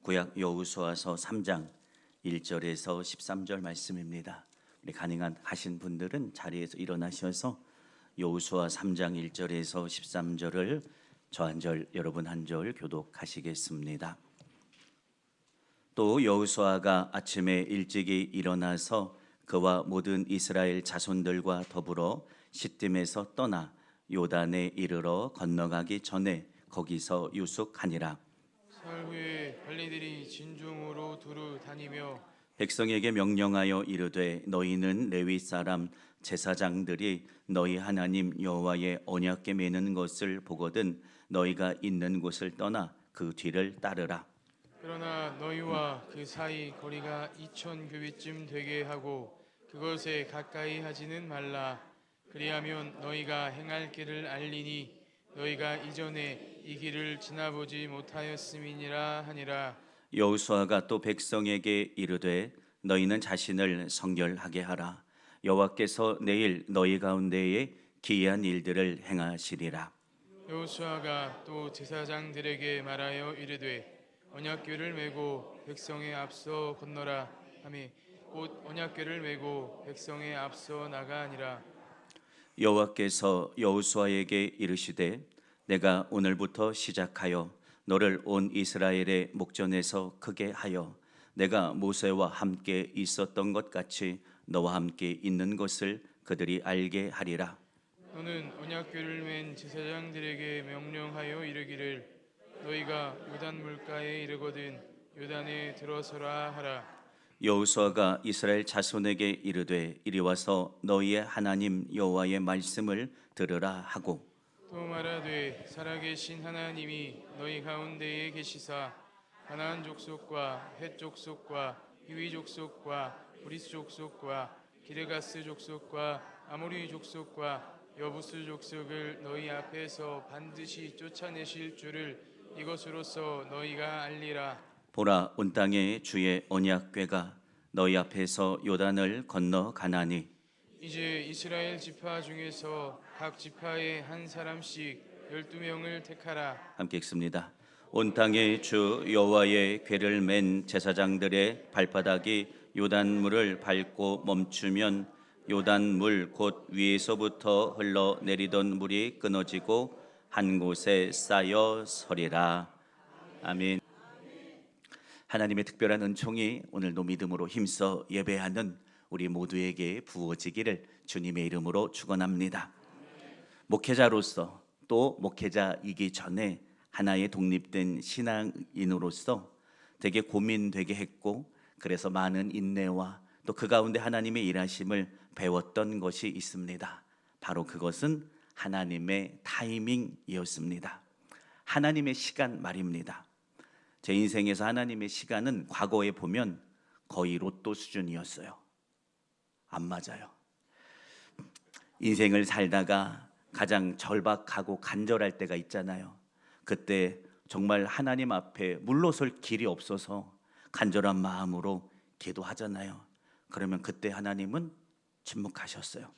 구약 여호수아서 3장 1절에서 13절 말씀입니다. 우리 가능한 하신 분들은 자리에서 일어나셔서 여호수아 3장 1절에서 13절을 저 한 절 여러분 한 절 교독하시겠습니다. 또 여호수아가 아침에 일찍이 일어나서 그와 모든 이스라엘 자손들과 더불어 시딤에서 떠나 요단에 이르러 건너가기 전에 거기서 유숙하니라. 사흘 후에 관리들이 진중으로 두루 다니며 백성에게 명령하여 이르되 너희는 레위 사람 제사장들이 너희 하나님 여호와의 언약궤 매는 것을 보거든 너희가 있는 곳을 떠나 그 뒤를 따르라. 그러나 너희와 그 사이 거리가 2000규빗쯤 되게 하고 그것에 가까이 하지는 말라. 그리하면 너희가 행할 길을 알리니 너희가 이전에 이 길을 지나보지 못하였음이니라 하니라. 여호수아가 또 백성에게 이르되 너희는 자신을 성결하게 하라. 여호와께서 내일 너희 가운데에 기이한 일들을 행하시리라. 여호수아가 또 제사장들에게 말하여 이르되 언약궤를 메고 백성의 앞서 건너라 하매 곧 언약궤를 메고 백성의 앞서 나가니라. 여호와께서 여호수아에게 이르시되 내가 오늘부터 시작하여 너를 온 이스라엘의 목전에서 크게 하여 내가 모세와 함께 있었던 것 같이 너와 함께 있는 것을 그들이 알게 하리라. 너는 언약궤를 맨 제사장들에게 명령하여 이르기를 너희가 요단 물가에 이르거든 요단에 들어서라 하라. 여호수아가 이스라엘 자손에게 이르되 이리 와서 너희의 하나님 여호와의 말씀을 들으라 하고 또 말하되 살아계신 하나님이 너희 가운데에 계시사 가나안 족속과 헷 족속과 히위 족속과 브리스 족속과 기르가스 족속과 아모리 족속과 여부스 족속을 너희 앞에서 반드시 쫓아내실 줄을 이것으로써 너희가 알리라. 보라 온 땅에 주의 언약궤가 너희 앞에서 요단을 건너 가나니 이제 이스라엘 지파 중에서 각 지파에 한 사람씩 12명을 택하라. 함께 읽습니다. 온 땅에 주 여호와의 궤를 맨 제사장들의 발바닥이 요단물을 밟고 멈추면 요단물 곧 위에서부터 흘러내리던 물이 끊어지고 한 곳에 쌓여 서리라. 아멘. 하나님의 특별한 은총이 오늘도 믿음으로 힘써 예배하는 우리 모두에게 부어지기를 주님의 이름으로 축원합니다. 목회자로서 또 목회자이기 전에 하나의 독립된 신앙인으로서 되게 고민되게 했고 그래서 많은 인내와 또 그 가운데 하나님의 일하심을 배웠던 것이 있습니다. 바로 그것은 하나님의 타이밍이었습니다. 하나님의 시간 말입니다. 제 인생에서 하나님의 시간은 과거에 보면 거의 로또 수준이었어요. 안 맞아요. 인생을 살다가 가장 절박하고 간절할 때가 있잖아요. 그때 정말 하나님 앞에 물러설 길이 없어서 간절한 마음으로 기도하잖아요. 그러면 그때 하나님은 침묵하셨어요.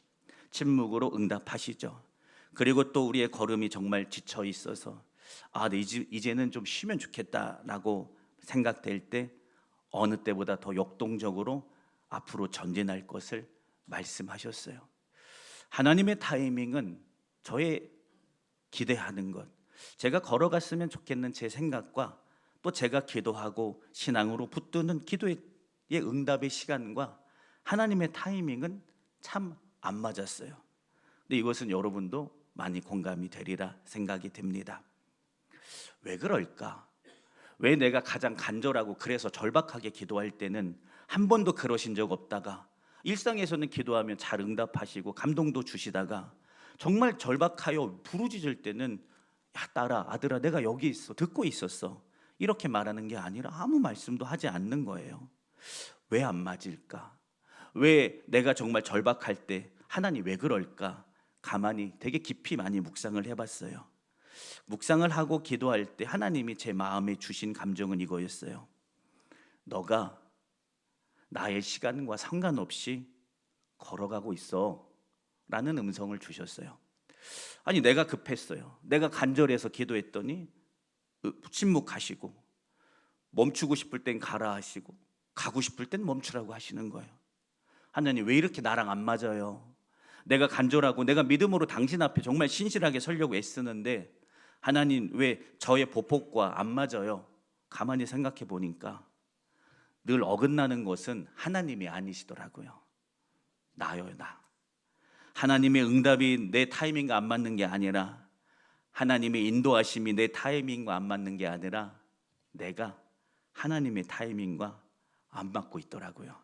침묵으로 응답하시죠. 그리고 또 우리의 걸음이 정말 지쳐 있어서 이제는 좀 쉬면 좋겠다라고 생각될 때 어느 때보다 더 역동적으로 앞으로 전진할 것을 말씀하셨어요. 하나님의 타이밍은 저의 기대하는 것, 제가 걸어갔으면 좋겠는 제 생각과 또 제가 기도하고 신앙으로 붙드는 기도의 응답의 시간과 하나님의 타이밍은 참 안 맞았어요. 근데 이것은 여러분도 많이 공감이 되리라 생각이 됩니다. 왜 그럴까? 왜 내가 가장 간절하고 그래서 절박하게 기도할 때는 한 번도 그러신 적 없다가 일상에서는 기도하면 잘 응답하시고 감동도 주시다가 정말 절박하여 부르짖을 때는 야 딸아 아들아 내가 여기 있어 듣고 있었어 이렇게 말하는 게 아니라 아무 말씀도 하지 않는 거예요. 왜 안 맞을까? 왜 내가 정말 절박할 때 하나님 왜 그럴까? 가만히 되게 깊이 많이 묵상을 해봤어요. 묵상을 하고 기도할 때 하나님이 제 마음에 주신 감정은 이거였어요. 너가 나의 시간과 상관없이 걸어가고 있어 라는 음성을 주셨어요. 아니 내가 급했어요. 내가 간절해서 기도했더니 침묵하시고 멈추고 싶을 땐 가라 하시고 가고 싶을 땐 멈추라고 하시는 거예요. 하나님, 왜 이렇게 나랑 안 맞아요? 내가 간절하고 내가 믿음으로 당신 앞에 정말 신실하게 서려고 애쓰는데 하나님, 왜 저의 보폭과 안 맞아요? 가만히 생각해 보니까 늘 어긋나는 것은 하나님이 아니시더라고요. 나요, 나. 하나님의 응답이 내 타이밍과 안 맞는 게 아니라, 하나님의 인도하심이 내 타이밍과 안 맞는 게 아니라 내가 하나님의 타이밍과 안 맞고 있더라고요.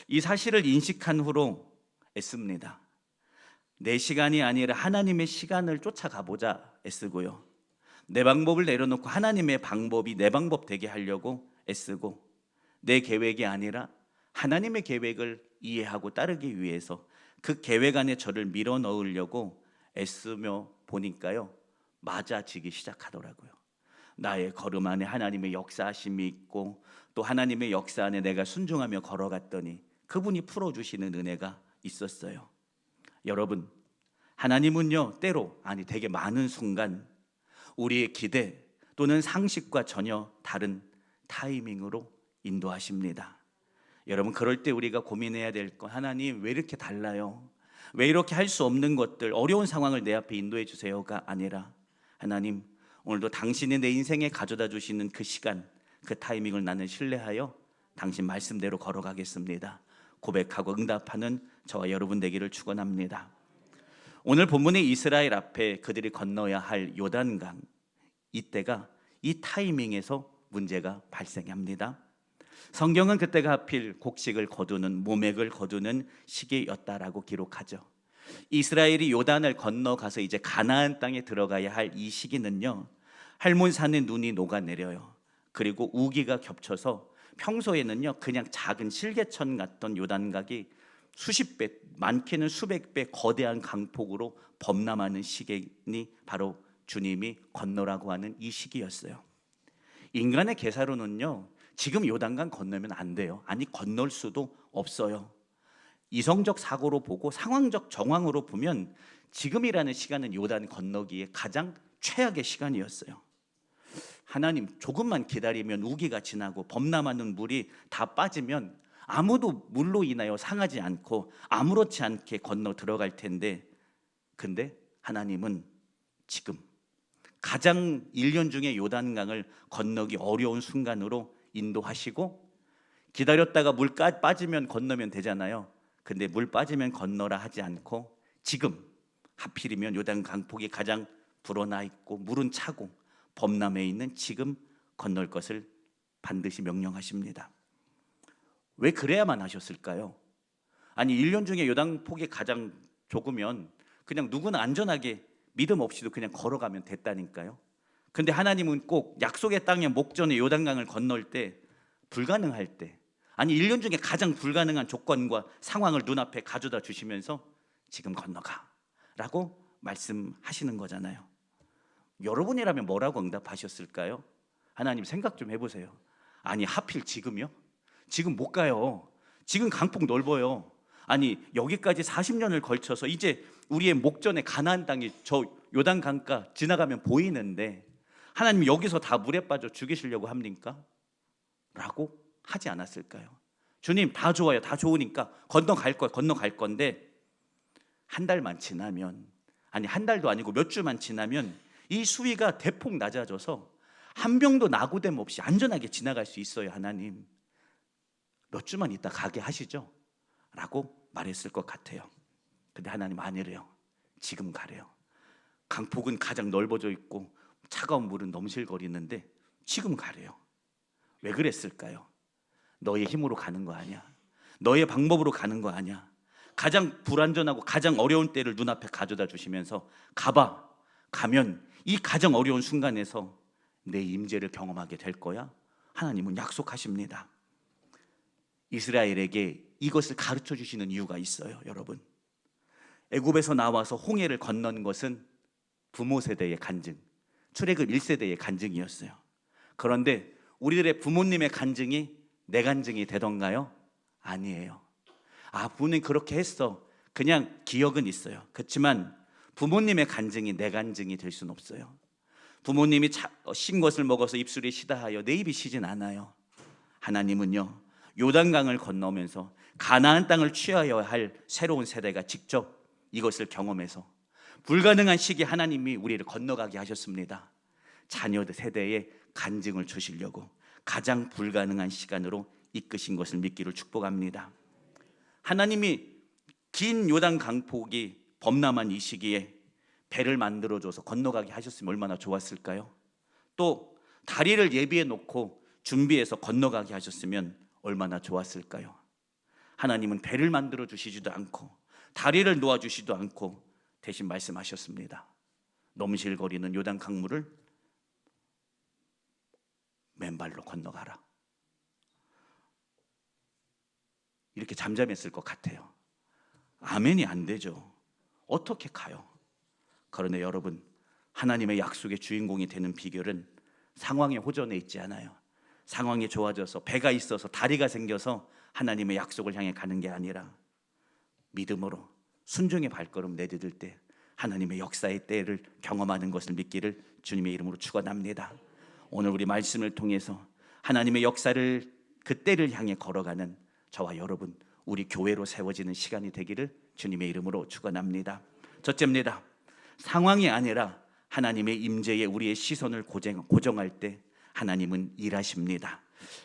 이 사실을 인식한 후로 애씁니다. 내 시간이 아니라 하나님의 시간을 쫓아가 보자 애쓰고요. 내 방법을 내려놓고 하나님의 방법이 내 방법 되게 하려고 애쓰고, 내 계획이 아니라 하나님의 계획을 이해하고 따르기 위해서 그 계획 안에 저를 밀어 넣으려고 애쓰며 보니까요, 맞아지기 시작하더라고요. 나의 걸음 안에 하나님의 역사하심이 있고, 또 하나님의 역사 안에 내가 순종하며 걸어갔더니 그분이 풀어주시는 은혜가 있었어요. 여러분, 하나님은요, 때로, 아니 되게 많은 순간 우리의 기대 또는 상식과 전혀 다른 타이밍으로 인도하십니다. 여러분, 그럴 때 우리가 고민해야 될 건, 하나님 왜 이렇게 달라요? 왜 이렇게 할 수 없는 것들, 어려운 상황을 내 앞에 인도해 주세요가 아니라, 하나님 오늘도 당신이 내 인생에 가져다 주시는 그 시간, 그 타이밍을 나는 신뢰하여 당신 말씀대로 걸어가겠습니다. 고백하고 응답하는 저와 여러분 되기를 축원합니다. 오늘 본문의 이스라엘 앞에 그들이 건너야 할 요단강, 이때가 이 타이밍에서 문제가 발생합니다. 성경은 그때가 하필 곡식을 거두는, 모맥을 거두는 시기였다라고 기록하죠. 이스라엘이 요단을 건너가서 이제 가나안 땅에 들어가야 할 이 시기는요, 할몬산의 눈이 녹아내려요. 그리고 우기가 겹쳐서 평소에는요 그냥 작은 실개천 같던 요단강이 수십 배, 많게는 수백 배 거대한 강폭으로 범람하는 시기니 바로 주님이 건너라고 하는 이 시기였어요. 인간의 계사로는요, 지금 요단강 건너면 안 돼요. 아니, 건널 수도 없어요. 이성적 사고로 보고 상황적 정황으로 보면 지금이라는 시간은 요단 건너기에 가장 최악의 시간이었어요. 하나님, 조금만 기다리면 우기가 지나고 범람하는 물이 다 빠지면 아무도 물로 인하여 상하지 않고 아무렇지 않게 건너 들어갈 텐데, 근데 하나님은 지금 가장 1년 중에 요단강을 건너기 어려운 순간으로 인도하시고, 기다렸다가 물 빠지면 건너면 되잖아요. 근데 물 빠지면 건너라 하지 않고 지금 하필이면 요단 강폭이 가장 불어나 있고 물은 차고 범람해 있는 지금 건널 것을 반드시 명령하십니다. 왜 그래야만 하셨을까요? 아니, 1년 중에 요단폭이 가장 적으면 그냥 누구나 안전하게 믿음 없이도 그냥 걸어가면 됐다니까요. 근데 하나님은 꼭 약속의 땅의 목전에 요단강을 건널 때, 불가능할 때, 아니 1년 중에 가장 불가능한 조건과 상황을 눈앞에 가져다 주시면서 지금 건너가 라고 말씀하시는 거잖아요. 여러분이라면 뭐라고 응답하셨을까요? 하나님, 생각 좀 해보세요. 아니, 하필 지금요? 지금 못 가요. 지금 강폭 넓어요. 아니, 여기까지 40년을 걸쳐서 이제 우리의 목전에 가나안 땅이 저 요단강가 지나가면 보이는데 하나님 여기서 다 물에 빠져 죽이시려고 합니까? 라고 하지 않았을까요? 주님, 다 좋아요. 다 좋으니까 건너갈 건데 한 달만 지나면, 아니 한 달도 아니고 몇 주만 지나면 이 수위가 대폭 낮아져서 한 병도 나고됨 없이 안전하게 지나갈 수 있어요. 하나님, 몇 주만 있다 가게 하시죠 라고 말했을 것 같아요. 근데 하나님 아니래요. 지금 가래요. 강폭은 가장 넓어져 있고 차가운 물은 넘실거리는데 지금 가래요. 왜 그랬을까요? 너의 힘으로 가는 거 아니야. 너의 방법으로 가는 거 아니야. 가장 불안전하고 가장 어려운 때를 눈앞에 가져다 주시면서 가봐. 가면 이 가장 어려운 순간에서 내 임재를 경험하게 될 거야. 하나님은 약속하십니다. 이스라엘에게 이것을 가르쳐 주시는 이유가 있어요. 여러분, 애굽에서 나와서 홍해를 건넌 것은 부모 세대의 간증, 출애굽 1세대의 간증이었어요. 그런데 우리들의 부모님의 간증이 내 간증이 되던가요? 아니에요. 아, 부모님 그렇게 했어. 그냥 기억은 있어요. 그렇지만 부모님의 간증이 내 간증이 될 수는 없어요. 부모님이 신 것을 먹어서 입술이 시다하여 내 입이 시진 않아요. 하나님은요, 요단강을 건너면서 가나안 땅을 취하여야 할 새로운 세대가 직접 이것을 경험해서 불가능한 시기에 하나님이 우리를 건너가게 하셨습니다. 자녀 세대에 간증을 주시려고 가장 불가능한 시간으로 이끄신 것을 믿기를 축복합니다. 하나님이 긴 요단 강폭이 범람한 이 시기에 배를 만들어줘서 건너가게 하셨으면 얼마나 좋았을까요? 또 다리를 예비해 놓고 준비해서 건너가게 하셨으면 얼마나 좋았을까요? 하나님은 배를 만들어 주시지도 않고 다리를 놓아 주시지도 않고 대신 말씀하셨습니다. 넘실거리는 요단 강물을 맨발로 건너가라. 이렇게 잠잠했을 것 같아요. 아멘이 안 되죠. 어떻게 가요? 그런데 여러분, 하나님의 약속의 주인공이 되는 비결은 상황의 호전에 있지 않아요. 상황이 좋아져서 배가 있어서 다리가 생겨서 하나님의 약속을 향해 가는 게 아니라 믿음으로 순종의 발걸음 내디딜 때 하나님의 역사의 때를 경험하는 것을 믿기를 주님의 이름으로 축원합니다. 오늘 우리 말씀을 통해서 하나님의 역사를 그 때를 향해 걸어가는 저와 여러분, 우리 교회로 세워지는 시간이 되기를 주님의 이름으로 축원합니다. 첫째입니다. 상황이 아니라 하나님의 임재에 우리의 시선을 고정할 때 하나님은 일하십니다.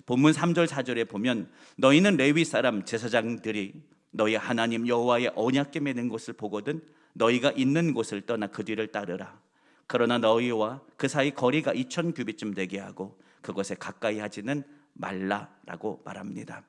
본문 3절 4절에 보면 너희는 레위 사람 제사장들이 너희 하나님 여호와의 언약궤 매는 것을 보거든 너희가 있는 곳을 떠나 그 뒤를 따르라. 그러나 너희와 그 사이 거리가 2000 규빗쯤 되게 하고 그것에 가까이 하지는 말라라고 말합니다.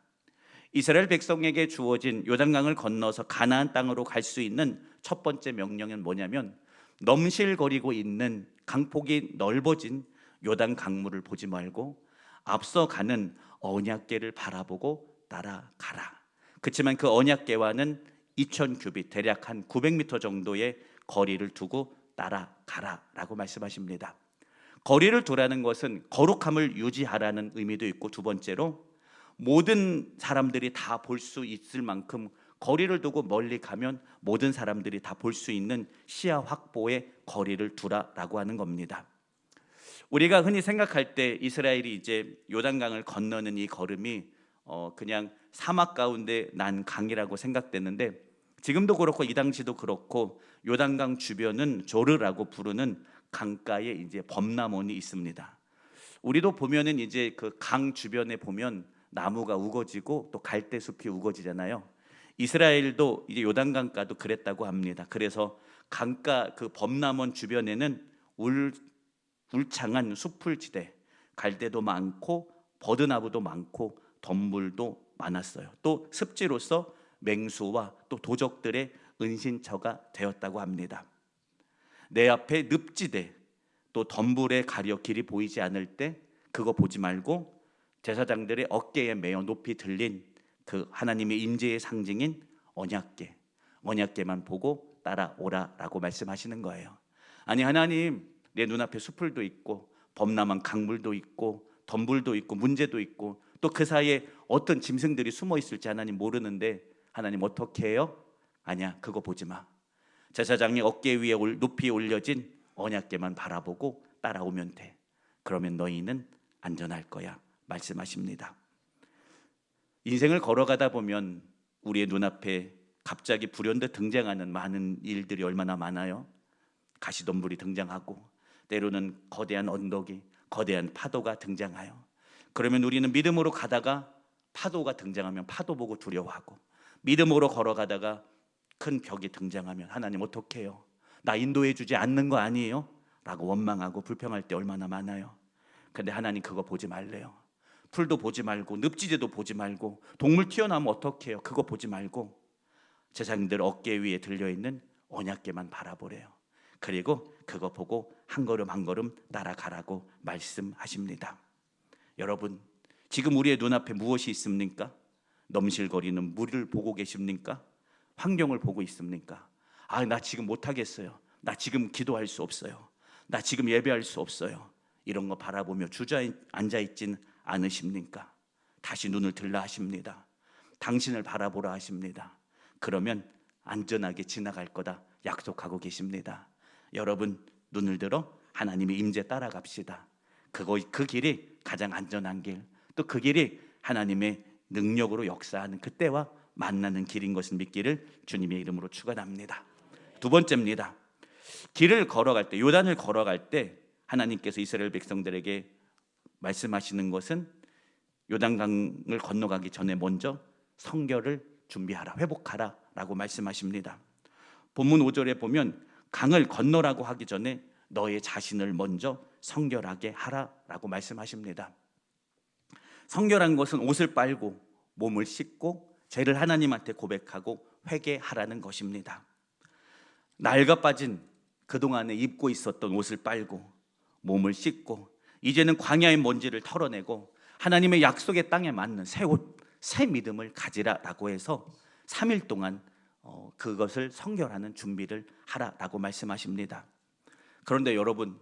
이스라엘 백성에게 주어진 요단강을 건너서 가나안 땅으로 갈 수 있는 첫 번째 명령은 뭐냐면 넘실거리고 있는 강폭이 넓어진 요단 강물을 보지 말고 앞서가는 언약궤를 바라보고 따라가라. 그렇지만 그 언약궤와는 2000 규빗 대략 한 900m 정도의 거리를 두고 따라가라라고 말씀하십니다. 거리를 두라는 것은 거룩함을 유지하라는 의미도 있고, 두 번째로 모든 사람들이 다 볼 수 있을 만큼 거리를 두고 멀리 가면 모든 사람들이 다 볼 수 있는 시야 확보에 거리를 두라라고 하는 겁니다. 우리가 흔히 생각할 때 이스라엘이 이제 요단강을 건너는 이 걸음이 그냥 사막 가운데 난 강이라고 생각됐는데, 지금도 그렇고 이 당시도 그렇고 요단강 주변은 조르라고 부르는 강가에 이제 범람원이 있습니다. 우리도 보면은 이제 그 강 주변에 보면 나무가 우거지고 또 갈대숲이 우거지잖아요. 이스라엘도 이제 요단강가도 그랬다고 합니다. 그래서 강가 그 범람원 주변에는 울창한 숲풀지대, 갈대도 많고 버드나무도 많고 덤불도 많았어요. 또 습지로서 맹수와 또 도적들의 은신처가 되었다고 합니다. 내 앞에 늪지대, 또 덤불에 가려 길이 보이지 않을 때 그거 보지 말고 제사장들의 어깨에 매어 높이 들린 그 하나님의 임재의 상징인 언약궤만 보고 따라오라라고 말씀하시는 거예요. 아니, 하나님, 내 눈앞에 숲풀도 있고 범람한 강물도 있고 덤불도 있고 문제도 있고 또 그 사이에 어떤 짐승들이 숨어 있을지 하나님 모르는데 하나님 어떻게 해요? 아니야, 그거 보지 마. 제사장이 어깨 위에 높이 올려진 언약궤만 바라보고 따라오면 돼. 그러면 너희는 안전할 거야 말씀하십니다. 인생을 걸어가다 보면 우리의 눈앞에 갑자기 불현듯 등장하는 많은 일들이 얼마나 많아요. 가시덤불이 등장하고 때로는 거대한 언덕이, 거대한 파도가 등장해요. 그러면 우리는 믿음으로 가다가 파도가 등장하면 파도 보고 두려워하고, 믿음으로 걸어가다가 큰 벽이 등장하면 하나님 어떻게 해요? 나 인도해 주지 않는 거 아니에요? 라고 원망하고 불평할 때 얼마나 많아요. 근데 하나님 그거 보지 말래요. 풀도 보지 말고 늪지대도 보지 말고 동물 튀어나오면 어떻게 해요? 그거 보지 말고 제사장들 어깨 위에 들려있는 언약궤만 바라보래요. 그리고 그거 보고 한 걸음 한 걸음 따라가라고 말씀하십니다. 여러분, 지금 우리의 눈앞에 무엇이 있습니까? 넘실거리는 물을 보고 계십니까? 환경을 보고 있습니까? 아, 나 지금 못하겠어요. 나 지금 기도할 수 없어요. 나 지금 예배할 수 없어요. 이런 거 바라보며 주저앉아 있진 않으십니까? 다시 눈을 들라 하십니다. 당신을 바라보라 하십니다. 그러면 안전하게 지나갈 거다 약속하고 계십니다. 여러분, 눈을 들어 하나님의 임재 따라갑시다. 그 길이 가장 안전한 길, 또 그 길이 하나님의 능력으로 역사하는 그때와 만나는 길인 것을 믿기를 주님의 이름으로 축원합니다. 두 번째입니다. 길을 걸어갈 때, 요단을 걸어갈 때 하나님께서 이스라엘 백성들에게 말씀하시는 것은 요단강을 건너가기 전에 먼저 성결을 준비하라, 회복하라 라고 말씀하십니다. 본문 5절에 보면 강을 건너라고 하기 전에 너의 자신을 먼저 성결하게 하라 라고 말씀하십니다. 성결한 것은 옷을 빨고 몸을 씻고 죄를 하나님한테 고백하고 회개하라는 것입니다. 낡아 빠진 그동안에 입고 있었던 옷을 빨고 몸을 씻고 이제는 광야의 먼지를 털어내고 하나님의 약속의 땅에 맞는 새 옷, 새 믿음을 가지라라고 해서 3일 동안 그것을 성결하는 준비를 하라라고 말씀하십니다. 그런데 여러분,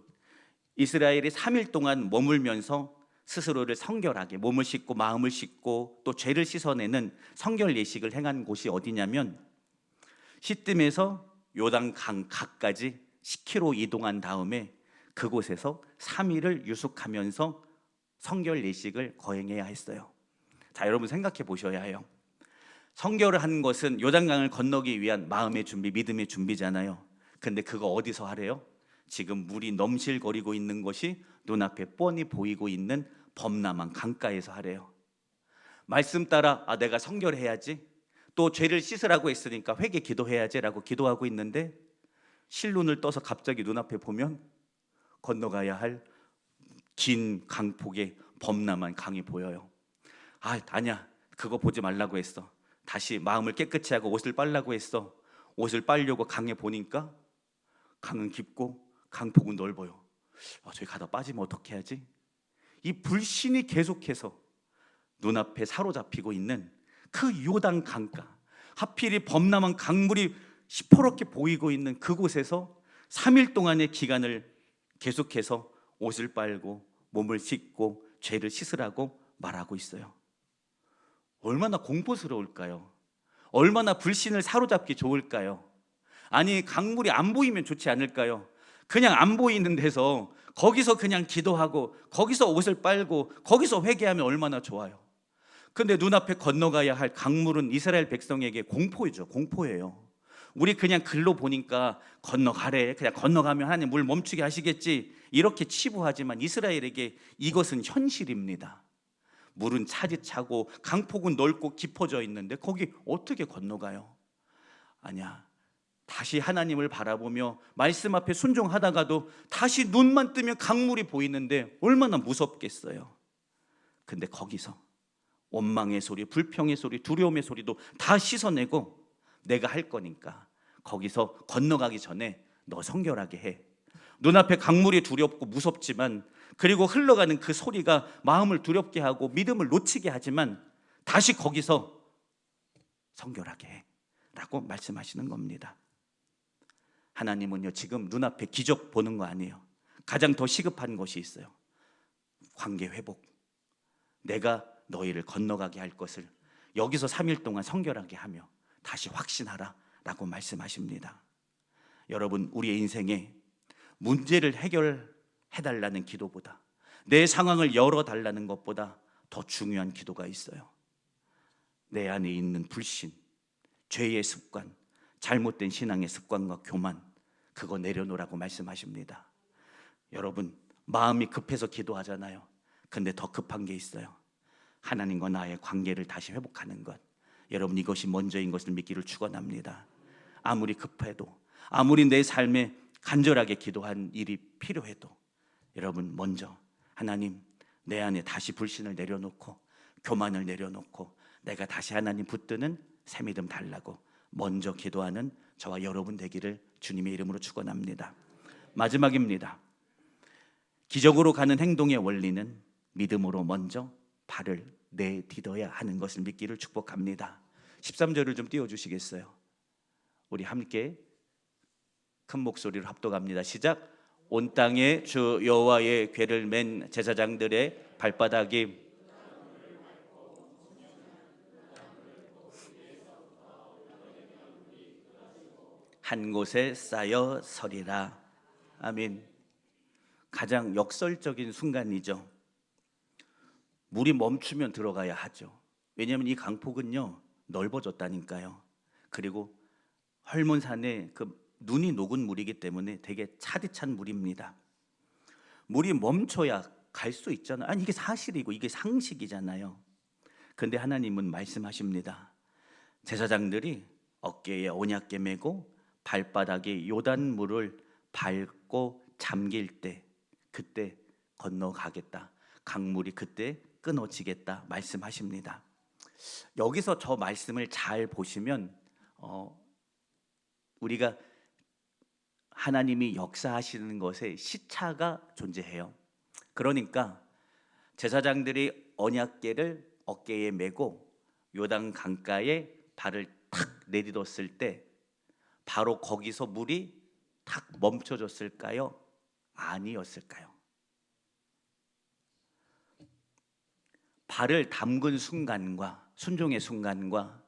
이스라엘이 3일 동안 머물면서 스스로를 성결하게 몸을 씻고 마음을 씻고 또 죄를 씻어내는 성결 예식을 행한 곳이 어디냐면 시딤에서 요단강 가까지 10km 이동한 다음에 그곳에서 3일을 유숙하면서 성결 예식을 거행해야 했어요. 자, 여러분 생각해 보셔야 해요. 성결을 한 것은 요단강을 건너기 위한 마음의 준비, 믿음의 준비잖아요. 근데 그거 어디서 하래요? 지금 물이 넘실거리고 있는 것이 눈앞에 뻔히 보이고 있는 범람한 강가에서 하래요. 말씀 따라 내가 성결해야지, 또 죄를 씻으라고 했으니까 회개 기도해야지 라고 기도하고 있는데 실눈을 떠서 갑자기 눈앞에 보면 건너가야 할 긴 강폭의 범람한 강이 보여요. 아니야, 그거 보지 말라고 했어. 다시 마음을 깨끗이 하고 옷을 빨라고 했어. 옷을 빨려고 강에 보니까 강은 깊고 강폭은 넓어요. 저기 가다 빠지면 어떻게 하지? 이 불신이 계속해서 눈앞에 사로잡히고 있는 그 요단 강가, 하필이 범람한 강물이 시퍼렇게 보이고 있는 그곳에서 3일 동안의 기간을 계속해서 옷을 빨고 몸을 씻고 죄를 씻으라고 말하고 있어요. 얼마나 공포스러울까요? 얼마나 불신을 사로잡기 좋을까요? 아니, 강물이 안 보이면 좋지 않을까요? 그냥 안 보이는 데서 거기서 그냥 기도하고 거기서 옷을 빨고 거기서 회개하면 얼마나 좋아요. 근데 눈앞에 건너가야 할 강물은 이스라엘 백성에게 공포죠. 공포예요. 우리 그냥 글로 보니까 건너가래, 그냥 건너가면 하나님 물 멈추게 하시겠지, 이렇게 치부하지만 이스라엘에게 이것은 현실입니다. 물은 차디차고 강폭은 넓고 깊어져 있는데 거기 어떻게 건너가요? 아니야, 다시 하나님을 바라보며 말씀 앞에 순종하다가도 다시 눈만 뜨면 강물이 보이는데 얼마나 무섭겠어요. 근데 거기서 원망의 소리, 불평의 소리, 두려움의 소리도 다 씻어내고 내가 할 거니까 거기서 건너가기 전에 너 성결하게 해. 눈앞에 강물이 두렵고 무섭지만, 그리고 흘러가는 그 소리가 마음을 두렵게 하고 믿음을 놓치게 하지만 다시 거기서 성결하게 해 라고 말씀하시는 겁니다. 하나님은요, 지금 눈앞에 기적 보는 거 아니에요. 가장 더 시급한 것이 있어요. 관계 회복. 내가 너희를 건너가게 할 것을 여기서 3일 동안 성결하게 하며 다시 확신하라 라고 말씀하십니다. 여러분, 우리의 인생에 문제를 해결해달라는 기도보다, 내 상황을 열어달라는 것보다 더 중요한 기도가 있어요. 내 안에 있는 불신, 죄의 습관, 잘못된 신앙의 습관과 교만, 그거 내려놓으라고 말씀하십니다. 여러분, 마음이 급해서 기도하잖아요. 근데 더 급한 게 있어요. 하나님과 나의 관계를 다시 회복하는 것. 여러분, 이것이 먼저인 것을 믿기를 축원합니다. 아무리 급해도, 아무리 내 삶에 간절하게 기도한 일이 필요해도 여러분, 먼저 하나님, 내 안에 다시 불신을 내려놓고 교만을 내려놓고 내가 다시 하나님 붙드는 새 믿음 달라고 먼저 기도하는 저와 여러분 되기를 주님의 이름으로 축원합니다. 마지막입니다. 기적으로 가는 행동의 원리는 믿음으로 먼저 발을 내딛어야 하는 것을 믿기를 축복합니다. 13절을 좀 띄워주시겠어요? 우리 함께 큰 목소리로 합독합니다. 시작. 온 땅에 주 여호와의 궤를 맨 제사장들의 발바닥이 한 곳에 쌓여 서리라. 아멘. 가장 역설적인 순간이죠. 물이 멈추면 들어가야 하죠. 왜냐하면 이 강폭은요 넓어졌다니까요. 그리고 헐몬산에 그 눈이 녹은 물이기 때문에 되게 차디찬 물입니다. 물이 멈춰야 갈 수 있잖아요. 아니 이게 사실이고 이게 상식이잖아요. 근데 하나님은 말씀하십니다. 제사장들이 어깨에 언약궤 메고 발바닥에 요단물을 밟고 잠길 때 그때 건너가겠다. 강물이 그때 끊어지겠다 말씀하십니다. 여기서 저 말씀을 잘 보시면 우리가 하나님이 역사하시는 것에 시차가 존재해요. 그러니까 제사장들이 언약궤를 어깨에 메고 요단 강가에 발을 탁 내딛었을 때 바로 거기서 물이 탁 멈춰졌을까요? 아니었을까요? 발을 담근 순간과 순종의 순간과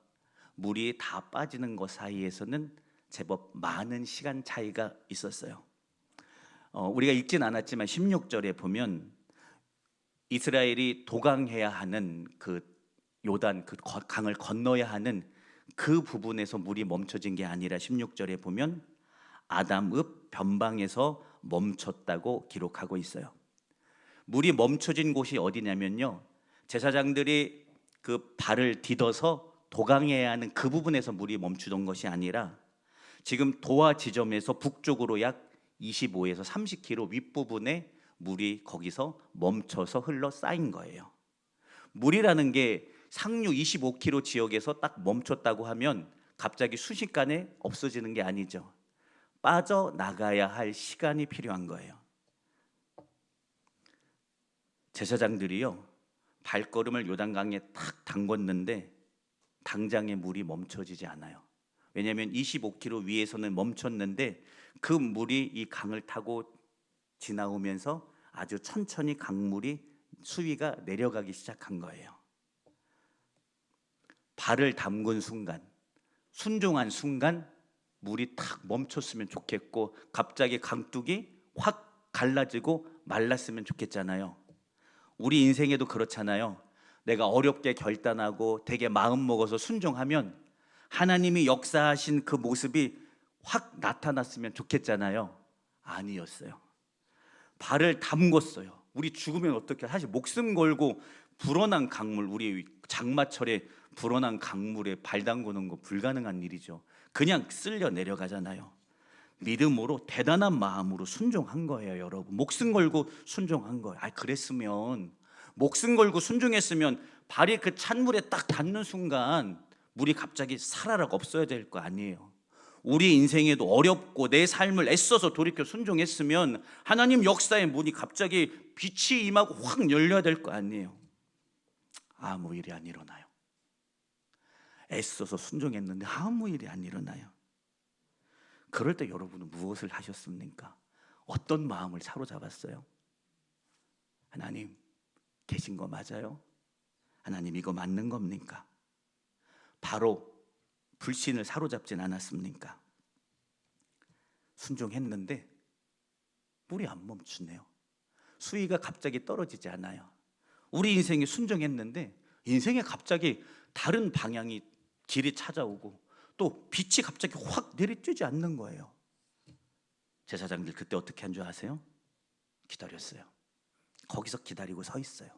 물이 다 빠지는 것 사이에서는 제법 많은 시간 차이가 있었어요. 우리가 읽진 않았지만 16절에 보면 이스라엘이 도강해야 하는 그 요단 그 강을 건너야 하는 그 부분에서 물이 멈춰진 게 아니라 16절에 보면 아담읍 변방에서 멈췄다고 기록하고 있어요. 물이 멈춰진 곳이 어디냐면요, 제사장들이 그 발을 디뎌서 도강해야 하는 그 부분에서 물이 멈추던 것이 아니라 지금 도하 지점에서 북쪽으로 약 25에서 30km 윗부분에 물이 거기서 멈춰서 흘러 쌓인 거예요. 물이라는 게 상류 25km 지역에서 딱 멈췄다고 하면 갑자기 순식간에 없어지는 게 아니죠. 빠져나가야 할 시간이 필요한 거예요. 제사장들이요 발걸음을 요단강에 탁 담궜는데 당장에 물이 멈춰지지 않아요. 왜냐하면 25km 위에서는 멈췄는데 그 물이 이 강을 타고 지나오면서 아주 천천히 강물이 수위가 내려가기 시작한 거예요. 발을 담근 순간, 순종한 순간 물이 탁 멈췄으면 좋겠고 갑자기 강둑이 확 갈라지고 말랐으면 좋겠잖아요. 우리 인생에도 그렇잖아요. 내가 어렵게 결단하고 되게 마음 먹어서 순종하면 하나님이 역사하신 그 모습이 확 나타났으면 좋겠잖아요. 아니었어요. 발을 담궜어요. 우리 죽으면 어떻게, 사실 목숨 걸고 불어난 강물, 우리 장마철에 불어난 강물에 발 담그는 거 불가능한 일이죠. 그냥 쓸려 내려가잖아요. 믿음으로 대단한 마음으로 순종한 거예요, 여러분. 목숨 걸고 순종한 거예요. 그랬으면 목숨 걸고 순종했으면 발이 그 찬물에 딱 닿는 순간 물이 갑자기 사라락 없어야 될 거 아니에요. 우리 인생에도 어렵고 내 삶을 애써서 돌이켜 순종했으면 하나님 역사의 문이 갑자기 빛이 임하고 확 열려야 될 거 아니에요. 아무 일이 안 일어나요. 애써서 순종했는데 아무 일이 안 일어나요. 그럴 때 여러분은 무엇을 하셨습니까? 어떤 마음을 사로잡았어요? 하나님 계신 거 맞아요? 하나님 이거 맞는 겁니까? 바로 불신을 사로잡진 않았습니까? 순종했는데 물이 안 멈추네요. 수위가 갑자기 떨어지지 않아요. 우리 인생에 순종했는데 인생에 갑자기 다른 방향이 길이 찾아오고 또 빛이 갑자기 확 내리쬐지 않는 거예요. 제사장들 그때 어떻게 한 줄 아세요? 기다렸어요. 거기서 기다리고 서 있어요.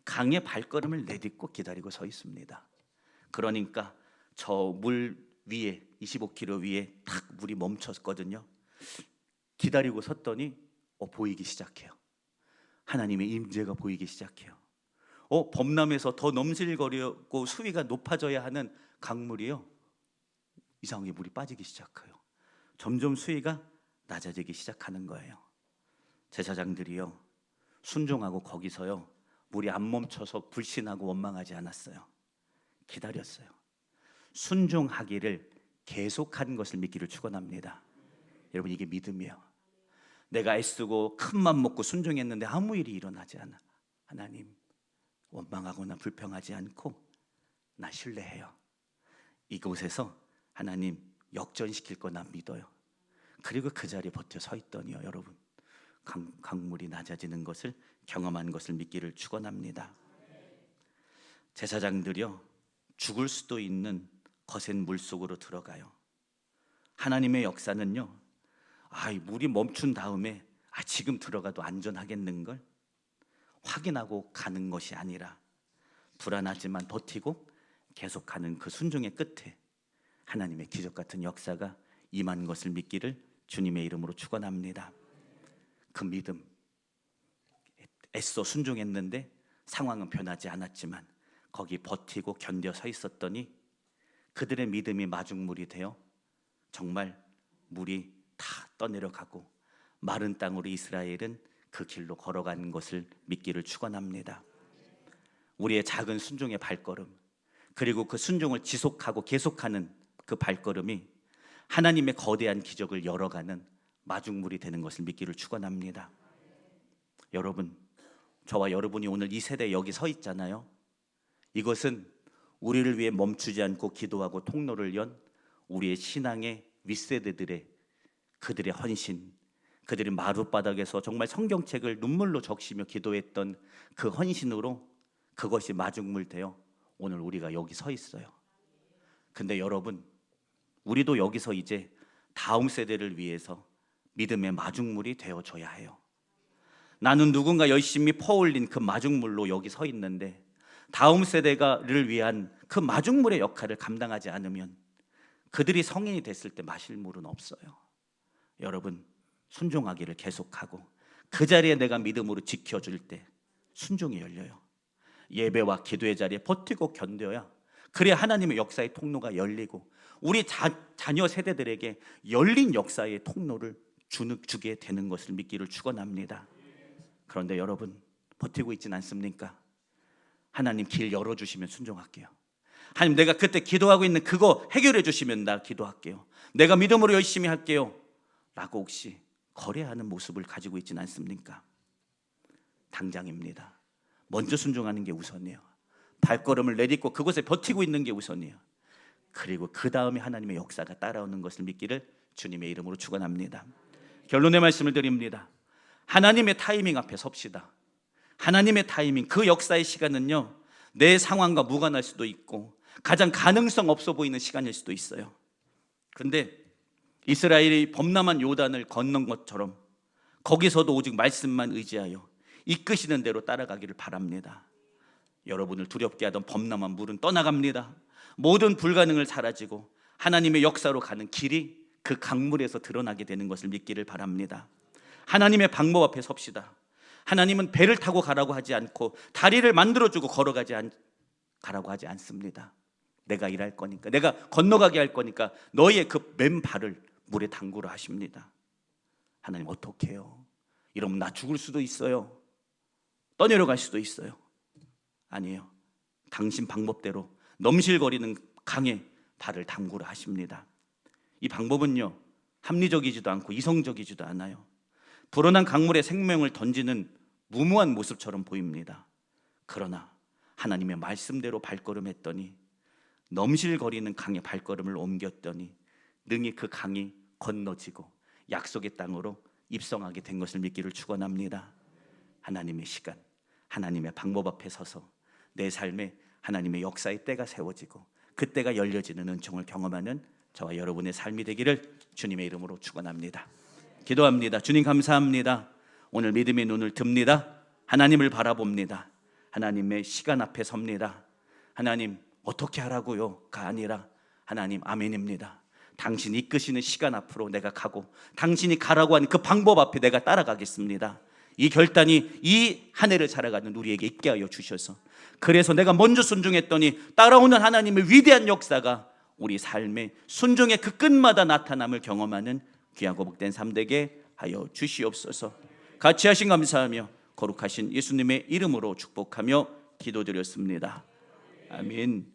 강의 발걸음을 내딛고 기다리고 서 있습니다. 그러니까 저 물 위에 25km 위에 탁 물이 멈췄거든요. 기다리고 섰더니 보이기 시작해요. 하나님의 임재가 보이기 시작해요. 범람에서 더 넘실거리고 수위가 높아져야 하는 강물이요 이상하게 물이 빠지기 시작해요. 점점 수위가 낮아지기 시작하는 거예요. 제사장들이요 순종하고 거기서요 물이 안 멈춰서 불신하고 원망하지 않았어요. 기다렸어요. 순종하기를 계속한 것을 믿기를 축원합니다. 여러분 이게 믿음이에요. 내가 애쓰고 큰 맘 먹고 순종했는데 아무 일이 일어나지 않아. 하나님 원망하거나 불평하지 않고 나 신뢰해요. 이곳에서 하나님 역전시킬 거 난 믿어요. 그리고 그 자리에 버텨 서 있더니요 여러분 강물이 낮아지는 것을 경험한 것을 믿기를 축원합니다. 제사장들이요, 죽을 수도 있는 거센 물 속으로 들어가요. 하나님의 역사는요, 이 물이 멈춘 다음에 지금 들어가도 안전하겠는걸 확인하고 가는 것이 아니라 불안하지만 버티고 계속하는 그 순종의 끝에 하나님의 기적 같은 역사가 임한 것을 믿기를 주님의 이름으로 축원합니다. 그 믿음, 애써 순종했는데 상황은 변하지 않았지만 거기 버티고 견뎌 서 있었더니 그들의 믿음이 마중물이 되어 정말 물이 다 떠내려가고 마른 땅으로 이스라엘은 그 길로 걸어가는 것을 믿기를 축원합니다. 우리의 작은 순종의 발걸음, 그리고 그 순종을 지속하고 계속하는 그 발걸음이 하나님의 거대한 기적을 열어가는 마중물이 되는 것을 믿기를 축원합니다. 여러분, 저와 여러분이 오늘 이 세대에 여기 서 있잖아요. 이것은 우리를 위해 멈추지 않고 기도하고 통로를 연 우리의 신앙의 윗세대들의 그들의 헌신, 그들이 마룻바닥에서 정말 성경책을 눈물로 적시며 기도했던 그 헌신으로 그것이 마중물 되어 오늘 우리가 여기 서 있어요. 근데 여러분, 우리도 여기서 이제 다음 세대를 위해서 믿음의 마중물이 되어줘야 해요. 나는 누군가 열심히 퍼올린 그 마중물로 여기 서 있는데 다음 세대를 위한 그 마중물의 역할을 감당하지 않으면 그들이 성인이 됐을 때 마실 물은 없어요. 여러분, 순종하기를 계속하고 그 자리에 내가 믿음으로 지켜줄 때 순종이 열려요. 예배와 기도의 자리에 버티고 견뎌야 그래야 하나님의 역사의 통로가 열리고 우리 자녀 세대들에게 열린 역사의 통로를 주게 되는 것을 믿기를 축원합니다. 그런데 여러분, 버티고 있진 않습니까? 하나님 길 열어주시면 순종할게요. 하나님, 내가 그때 기도하고 있는 그거 해결해 주시면 나 기도할게요. 내가 믿음으로 열심히 할게요 라고 혹시 거래하는 모습을 가지고 있진 않습니까? 당장입니다. 먼저 순종하는 게 우선이에요. 발걸음을 내딛고 그곳에 버티고 있는 게 우선이에요. 그리고 그 다음에 하나님의 역사가 따라오는 것을 믿기를 주님의 이름으로 축원합니다. 결론의 말씀을 드립니다. 하나님의 타이밍 앞에 섭시다. 하나님의 타이밍, 그 역사의 시간은요, 내 상황과 무관할 수도 있고 가장 가능성 없어 보이는 시간일 수도 있어요. 그런데 이스라엘이 범람한 요단을 건넌 것처럼 거기서도 오직 말씀만 의지하여 이끄시는 대로 따라가기를 바랍니다. 여러분을 두렵게 하던 범람한 물은 떠나갑니다. 모든 불가능을 사라지고 하나님의 역사로 가는 길이 그 강물에서 드러나게 되는 것을 믿기를 바랍니다. 하나님의 방법 앞에 섭시다. 하나님은 배를 타고 가라고 하지 않고 다리를 만들어주고 가라고 하지 않습니다. 내가 일할 거니까, 내가 건너가게 할 거니까 너희의 그 맨발을 물에 담그라 하십니다. 하나님, 어떻게 해요? 이러면 나 죽을 수도 있어요. 떠내려갈 수도 있어요. 아니에요. 당신 방법대로 넘실거리는 강에 발을 담그라 하십니다. 이 방법은요, 합리적이지도 않고 이성적이지도 않아요. 불어난 강물에 생명을 던지는 무모한 모습처럼 보입니다. 그러나 하나님의 말씀대로 발걸음했더니, 넘실거리는 강에 발걸음을 옮겼더니 능히 그 강이 건너지고 약속의 땅으로 입성하게 된 것을 믿기를 축원합니다. 하나님의 시간, 하나님의 방법 앞에 서서 내 삶에 하나님의 역사의 때가 세워지고 그 때가 열려지는 은총을 경험하는 저와 여러분의 삶이 되기를 주님의 이름으로 축원합니다. 기도합니다. 주님, 감사합니다. 오늘 믿음의 눈을 듭니다. 하나님을 바라봅니다. 하나님의 시간 앞에 섭니다. 하나님, 어떻게 하라고요가 아니라 하나님, 아멘입니다. 당신이 이끄시는 시간 앞으로 내가 가고 당신이 가라고 하는 그 방법 앞에 내가 따라가겠습니다. 이 결단이 이 한 해를 살아가는 우리에게 있게 하여 주셔서, 그래서 내가 먼저 순종했더니 따라오는 하나님의 위대한 역사가 우리 삶의 순종의 그 끝마다 나타남을 경험하는 귀하고 복된 삶 되게 하여 주시옵소서. 같이 하신 감사하며 거룩하신 예수님의 이름으로 축복하며 기도드렸습니다. 아멘.